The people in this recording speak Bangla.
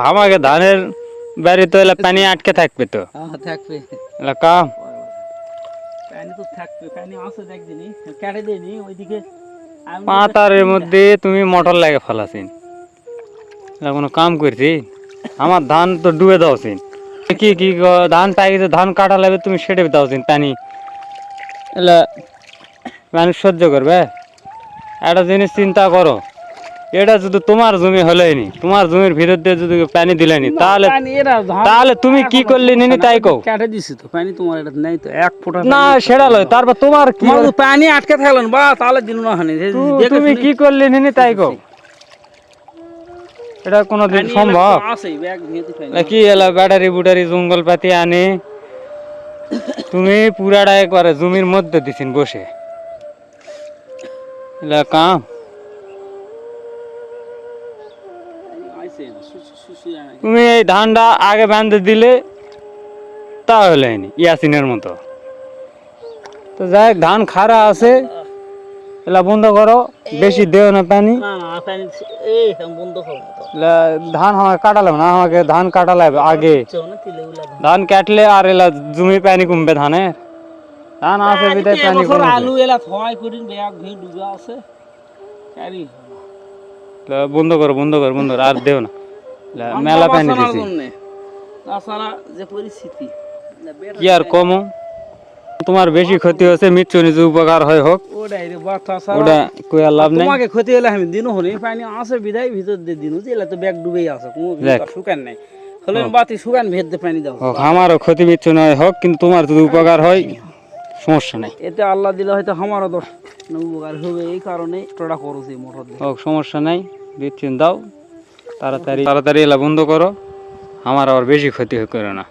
আমাকে ধানের বাড়ি তো এলা পানি আটকে থাকবে তো থাকবে এলাকা পানি তো থাকবে পানি আছে দেখদিনি কেটে দেয়নি ওইদিকে পাতারের মধ্যে তুমি মোটর লাগে ফেলাছিন কোনো কাম করছি আমার ধান তো ডুবে দাওছিন কি কি ধান পাইছে ধান কাটা লাগবে তুমি সেটে দাওছিন পানি এলা মানুষ সহ্য করবে একটা জিনিস চিন্তা করো এটা যদি তোমার জমি হলেনি তোমার জমির ভিতর দিয়ে যদি পানি দিলেনি তাহলে তাহলে তুমি কি করলে নিনি তাই কও কেটে দিছি তো পানি তোমার এটা নাই তো এক ফোঁটা না সেটা লয় তারপর তোমার কি পানি আটকে থাকলেন বা তাহলে দিন না হানি তুমি কি করলে নিনি তাই কও এটা কোনোদিন সম্ভব কি এলা ব্যাটারি বুটারি জঙ্গল পাতি আনে তুমি পুরাটা একবারে জমির মধ্যে দিছিন বসে এলা কাম তুমি এই ধানটা আগে বাঁধে দিলে তাহলে ইয়াসিনের মতো তো যাই ধান খারা আছে এলা বন্ধ করো বেশি দেও না পানি ধান আমাকে কাটা লাগবে না আমাকে ধান কাটা লাগবে আগে ধান কাটলে আর এলা জমি পানি কমবে ধানে ধান আছে বিদায় পানি কমবে আলু এলা থয় করিন ব্যাগ ভিড় ডুবে আছে বন্ধ করো বন্ধ করো বন্ধ করো আর দেও না মেলা পানি দিছি তাছাড়া যে পরিস্থিতি কি আর কমো তোমার বেশি ক্ষতি হচ্ছে মৃত্যু নিজে উপকার হয় হোক ওটাই রে বাচ্চা ওটা কই আর লাভ নাই তোমাকে ক্ষতি হলে আমি দিনও হলি পানি আছে বিদায় ভিতর দিয়ে দিনও এলা তো ব্যাগ ডুবেই আছে কোনো শুকান নাই হলে বাতি শুকান ভেদ দিয়ে পানি দাও হোক আমারও ক্ষতি মৃত্যু নয় হোক কিন্তু তোমার যদি উপকার হয় সমস্যা নাই এতে আল্লাহ দিলে হয়তো আমারও দোষ উপকার হবে এই কারণে টোটা করছি মোটর দিয়ে হোক সমস্যা নাই দিচ্ছেন দাও তাড়াতাড়ি তাড়াতাড়ি এলা বন্ধ করো আমার আবার বেশি ক্ষতি করো না